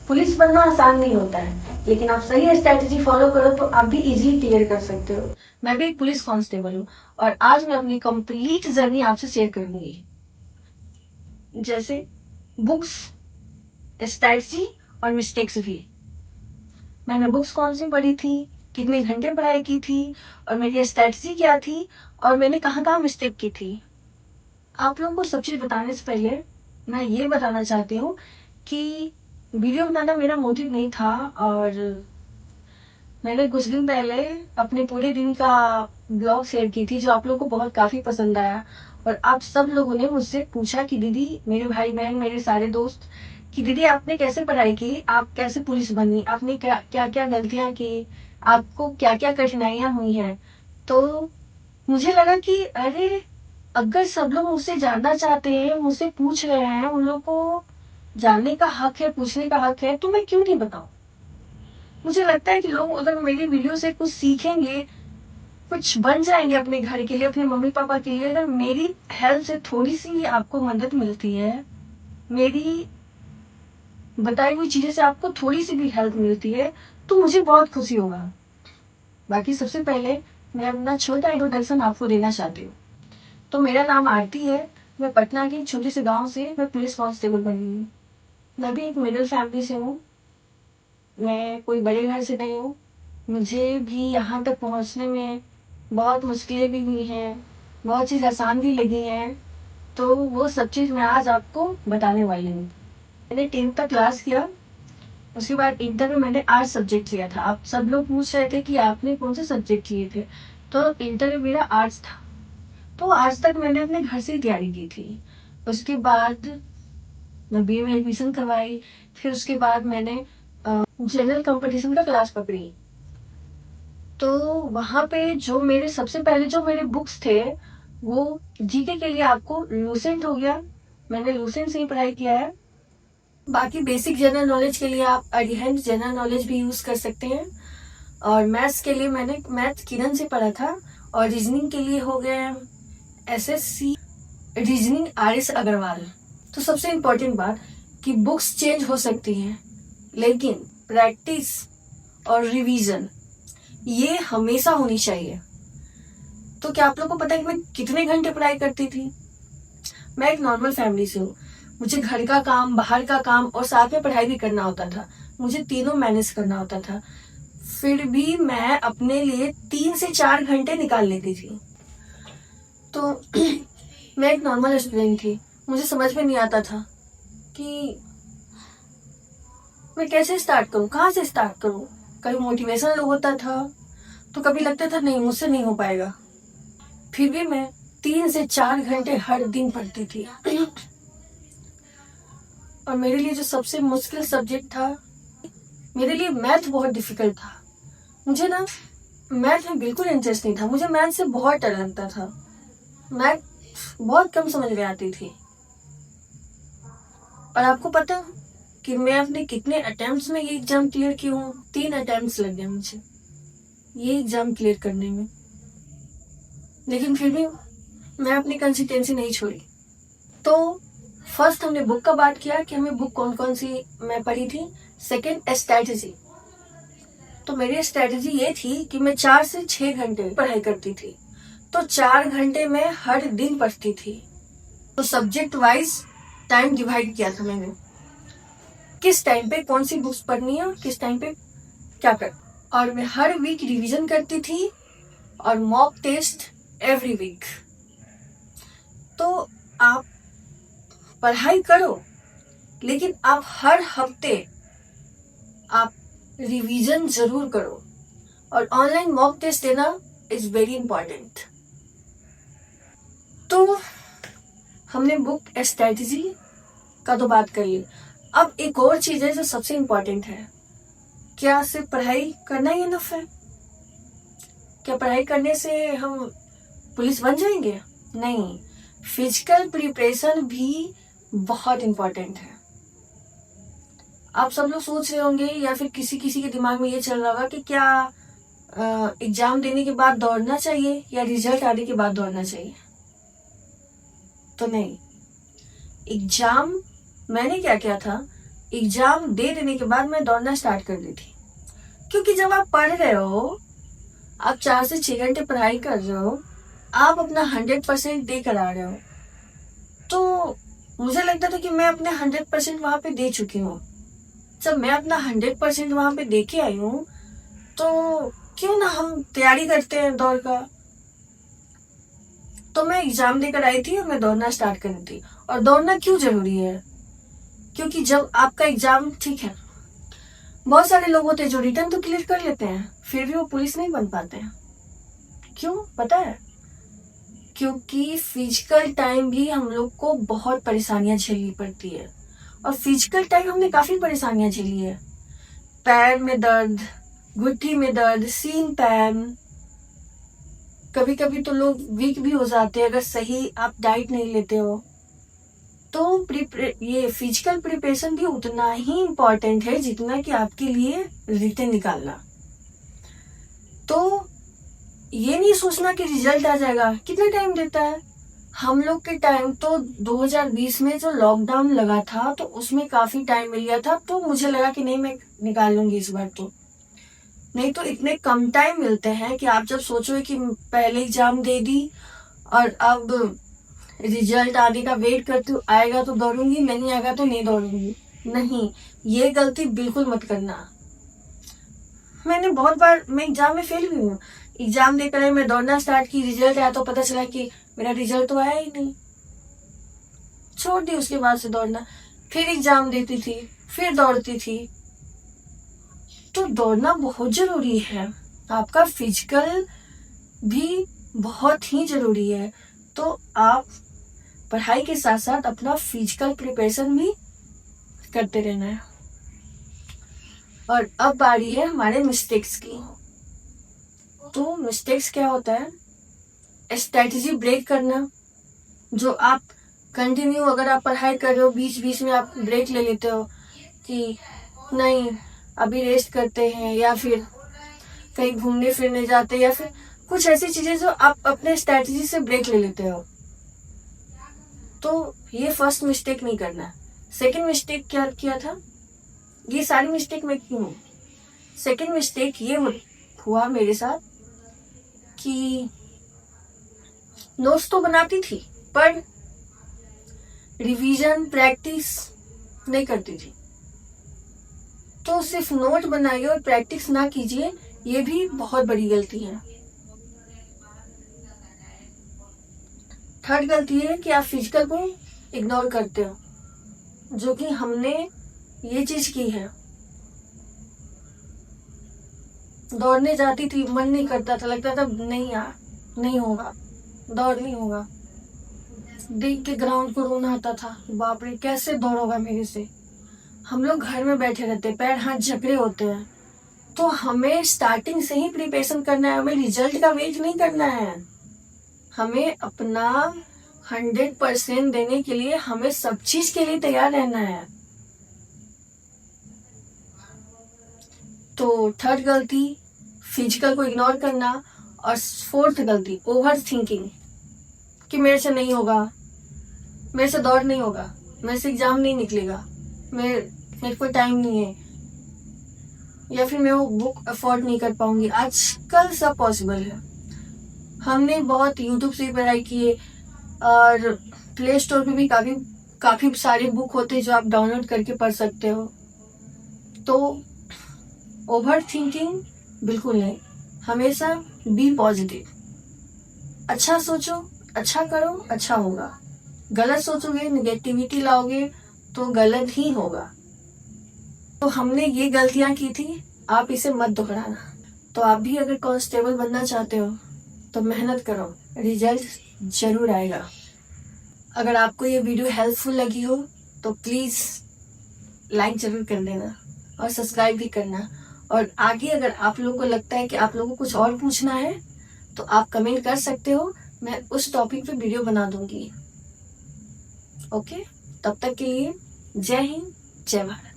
Police बनना आसान नहीं होता है, लेकिन आप सही स्ट्रैटेजी फॉलो करो तो आप भी इजीली क्लियर कर सकते हो। मैं भी एक पुलिस कांस्टेबल हूँ और आज मैं अपनी कंप्लीट जर्नी आपसे शेयर करूंगी। जैसे बुक्स, स्ट्रैटेजी और मिस्टेक्स भी। मैंने बुक्स कौन सी पढ़ी थी, कितने घंटे पढ़ाई की थी और मेरी स्ट्रैटेजी क्या थी और मैंने कहाँ कहाँ मिस्टेक की थी। आप लोगों को सब चीज़ बताने से पहले मैं ये बताना चाहती हूँ कि वीडियो बनाना मेरा मोटिव नहीं था और मैंने कुछ दिन पहले अपने पूरे दिन का ब्लॉग शेयर की थी जो आप लोगों को बहुत काफ़ी पसंद आया। और आप सब लोगों ने मुझसे पूछा कि दीदी, मेरे भाई बहन, मेरे सारे दोस्त, कि दीदी आपने कैसे पढ़ाई की, आप कैसे पुलिस बनी, आपने क्या क्या क्या गलतियाँ की, आपको क्या क्या कठिनाइयाँ हुई हैं। तो मुझे लगा कि अरे, अगर सब लोग मुझसे जानना चाहते हैं, मुझसे पूछ रहे हैं, उन लोगों को जानने का हक है, पूछने का हक है, तो मैं क्यों नहीं बताऊं। मुझे लगता है कि लोग अगर मेरी वीडियो से कुछ सीखेंगे, कुछ बन जाएंगे अपने घर के लिए, अपने मम्मी पापा के लिए, अगर मेरी हेल्प से थोड़ी सी आपको मदद मिलती है, मेरी बताई हुई चीजें से आपको थोड़ी सी भी हेल्प मिलती है, तो मुझे बहुत खुशी होगा। बाकी सबसे पहले मैं अपना छोटा इंट्रोडक्शन आपको देना चाहती हूँ। तो मेरा नाम आरती है। मैं पटना के एक छोटे से गांव से मैं पुलिस कांस्टेबल बनी हूँ। मैं भी एक मिडिल फैमिली से हूँ। मैं कोई बड़े घर से नहीं हूँ। मुझे भी यहाँ तक पहुँचने में बहुत मुश्किलें भी हुई हैं, बहुत चीज़ आसान भी लगी हैं। तो वो सब चीज़ मैं आज आपको बताने वाली हूँ। मैंने 10th तक क्लास किया। उसके बाद इंटर में मैंने आर्ट्स सब्जेक्ट लिया था। आप सब लोग पूछ रहे थे कि आपने कौन से सब्जेक्ट लिए थे, तो इंटर में मेरा आर्ट्स था। तो आज तक मैंने अपने घर से ही तैयारी की थी। उसके बाद मैं बीए में एडमिशन करवाई। फिर उसके बाद मैंने जनरल कंपटीशन का क्लास पकड़ी। तो वहाँ पे जो मेरे सबसे पहले जो मेरे बुक्स थे, वो जीके के लिए आपको लूसेंट हो गया। मैंने लूसेंट से ही पढ़ाई किया है। बाकी बेसिक जनरल नॉलेज के लिए आप अरिहंत जनरल नॉलेज भी यूज कर सकते हैं। और मैथ्स के लिए मैंने मैथ किरण से पढ़ा था। और रीजनिंग के लिए हो गया एसएससी रीजनिंग आर.एस. अग्रवाल। तो सबसे इम्पोर्टेंट बात कि बुक्स चेंज हो सकती हैं, लेकिन प्रैक्टिस और रिवीजन ये हमेशा होनी चाहिए। तो क्या आप लोग को पता है कि मैं कितने घंटे पढ़ाई करती थी? मैं एक नॉर्मल फैमिली से हूँ। मुझे घर का काम, बाहर का काम और साथ में पढ़ाई भी करना होता था। मुझे तीनों मैनेज करना होता था। फिर भी मैं अपने लिए 3 से 4 घंटे निकाल लेती थी। तो मैं एक नॉर्मल स्टूडेंट थी। मुझे समझ में नहीं आता था कि मैं कैसे स्टार्ट करूं, कहाँ से स्टार्ट करूं। कभी मोटिवेशन लो होता था, तो कभी लगता था नहीं, मुझसे नहीं हो पाएगा। फिर भी मैं 3 से 4 घंटे हर दिन पढ़ती थी। और मेरे लिए जो सबसे मुश्किल सब्जेक्ट था, मेरे लिए मैथ बहुत डिफिकल्ट था। मुझे ना मैथ में बिल्कुल इंटरेस्ट नहीं था। मुझे मैथ से बहुत डर लगता था। मैथ बहुत कम समझ में आती थी। और आपको पता कि मैं अपने कितने अटेम्प्ट्स में ये एग्जाम क्लियर की हूँ? 3 अटेम्प्ट्स लग गए मुझे ये एग्जाम क्लियर करने में। लेकिन फिर भी मैं अपनी कंसिस्टेंसी नहीं छोड़ी। तो फर्स्ट हमने बुक का बात किया कि हमें बुक कौन कौन सी मैं पढ़ी थी। Second, strategy. तो मेरी स्ट्रैटेजी ये थी कि मैं 4 से 6 घंटे पढ़ाई करती थी। तो 4 घंटे मैं हर दिन पढ़ती थी। तो सब्जेक्ट वाइज टाइम डिवाइड किया था मैंने, किस टाइम पे कौन सी बुक्स पढ़नी है, किस टाइम पे क्या कर। और मैं हर वीक रिवीजन करती थी और मॉक टेस्ट एवरी वीक। तो आप पढ़ाई करो, लेकिन आप हर हफ्ते आप रिवीजन जरूर करो। और ऑनलाइन मॉक टेस्ट देना इज वेरी इंपॉर्टेंट। तो हमने बुक स्ट्रेटजी का तो बात कर ली। अब एक और चीज है जो सबसे इंपॉर्टेंट है। क्या सिर्फ पढ़ाई करना ही इनफ है? क्या पढ़ाई करने से हम पुलिस बन जाएंगे? नहीं, फिजिकल प्रिपरेशन भी बहुत इंपॉर्टेंट है। आप सब लोग सोच रहे होंगे या फिर किसी किसी के दिमाग में ये चल रहा होगा कि क्या एग्जाम देने के बाद दौड़ना चाहिए या रिजल्ट आने के बाद दौड़ना चाहिए? तो नहीं। एग्जाम मैंने क्या किया था, एग्जाम दे देने के बाद मैं दौड़ना स्टार्ट कर दी थी। क्योंकि जब आप पढ़ रहे हो, आप 4 से 6 घंटे पढ़ाई कर रहे हो, आप अपना 100% दे कर आ रहे हो, तो मुझे लगता था कि मैं अपने 100% वहां पे दे चुकी हूँ। जब मैं अपना 100% वहां पे दे के आई हूँ, तो क्यों ना हम तैयारी करते हैं दौड़ का। तो मैं एग्जाम देकर आई थी और मैं दौड़ना स्टार्ट करी थी। और दौड़ना क्यों जरूरी है? क्योंकि जब आपका एग्जाम, ठीक है, बहुत सारे लोग होते हैं जो रिटर्न तो क्लियर कर लेते हैं, फिर भी वो पुलिस नहीं बन पाते हैं। क्यों पता है? क्योंकि फिजिकल टाइम भी हम लोग को बहुत परेशानियां झेलनी पड़ती है। और फिजिकल टाइम हमने काफी परेशानियां झेली है। पैर में दर्द, घुट्टी में दर्द, सीन पैन, कभी कभी तो लोग वीक भी हो जाते हैं अगर सही आप डाइट नहीं लेते हो। तो ये फिजिकल प्रिपरेशन भी उतना ही इम्पोर्टेंट है जितना कि आपके लिए रिटर्न निकालना। तो ये नहीं सोचना कि रिजल्ट आ जाएगा। कितना टाइम देता है? हम लोग के टाइम तो 2020 में जो लॉकडाउन लगा था तो उसमें काफी टाइम मिल गया था, तो मुझे लगा कि नहीं, मैं निकाल लूंगी इस बार। तो नहीं तो इतने कम टाइम मिलते हैं कि आप जब सोचो कि पहले एग्जाम दे दी और अब रिजल्ट आने का वेट करती हूँ, आएगा तो दौड़ूंगी, नहीं आएगा तो नहीं दौड़ूंगी। नहीं, ये गलती बिल्कुल मत करना। मैंने बहुत बार, मैं एग्जाम में फेल भी हूँ। एग्जाम देकर आई, मैं दौड़ना स्टार्ट की, रिजल्ट आया तो पता चला कि मेरा रिजल्ट तो आया ही नहीं, छोड़ दी उसके बाद से दौड़ना। फिर एग्जाम देती थी, फिर दौड़ती थी। तो दौड़ना बहुत जरूरी है। आपका फिजिकल भी बहुत ही जरूरी है। तो आप पढ़ाई के साथ साथ अपना फिजिकल प्रिपरेशन भी करते रहना है। और अब बारी है हमारे मिस्टेक्स की। तो मिस्टेक्स क्या होता है? स्ट्रेटजी ब्रेक करना। जो आप कंटिन्यू, अगर आप पढ़ाई कर रहे हो, बीच बीच में आप ब्रेक ले लेते हो कि नहीं अभी रेस्ट करते हैं, या फिर कहीं घूमने फिरने जाते हैं, या फिर कुछ ऐसी चीजें जो आप अपने स्ट्रेटजी से ब्रेक ले लेते हो। तो ये फर्स्ट मिस्टेक नहीं करना। सेकंड मिस्टेक क्या किया था? ये सारी मिस्टेक मैं की हूँ। सेकंड मिस्टेक ये हुआ मेरे साथ कि नोट्स तो बनाती थी पर रिवीजन प्रैक्टिस नहीं करती थी। तो सिर्फ नोट बनाइए और प्रैक्टिस ना कीजिए, ये भी बहुत बड़ी गलती है। थर्ड गलती है कि आप फिजिकल को इग्नोर करते हो, जो कि हमने ये चीज की है। दौड़ने जाती थी, मन नहीं करता था, लगता था नहीं यार नहीं होगा, दौड़ नहीं होगा। देख के ग्राउंड को रोना आता था, बाप रे कैसे दौड़ होगा मेरे से। हम लोग घर में बैठे रहते, पैर हाथ जकड़े होते हैं। तो हमें स्टार्टिंग से ही प्रिपरेशन करना है, हमें रिजल्ट का वेट नहीं करना है। हमें अपना 100% देने के लिए हमें सब चीज के लिए तैयार रहना है। तो थर्ड गलती फिजिकल को इग्नोर करना। और फोर्थ गलती ओवर थिंकिंग कि मेरे से नहीं होगा, मेरे से दौड़ नहीं होगा, मेरे से एग्जाम नहीं निकलेगा, मेरे को टाइम नहीं है, या फिर मैं वो बुक अफोर्ड नहीं कर पाऊंगी। आजकल सब पॉसिबल है। हमने बहुत यूट्यूब से पढ़ाई की है और प्ले स्टोर पे भी काफी सारे बुक होते हैं जो आप डाउनलोड करके पढ़ सकते हो। तो ओवर थिंकिंग बिल्कुल नहीं, हमेशा बी पॉजिटिव। अच्छा सोचो, अच्छा करो, अच्छा होगा। गलत सोचोगे, निगेटिविटी लाओगे तो गलत ही होगा। तो हमने ये गलतियां की थी, आप इसे मत दोहराना। तो आप भी अगर कांस्टेबल बनना चाहते हो तो मेहनत करो, रिजल्ट जरूर आएगा। अगर आपको ये वीडियो हेल्पफुल लगी हो तो प्लीज लाइक जरूर कर देना और सब्सक्राइब भी करना। और आगे अगर आप लोगों को लगता है कि आप लोगों को कुछ और पूछना है तो आप कमेंट कर सकते हो, मैं उस टॉपिक पे वीडियो बना दूंगी। ओके, तब तक के लिए जय हिंद, जय भारत।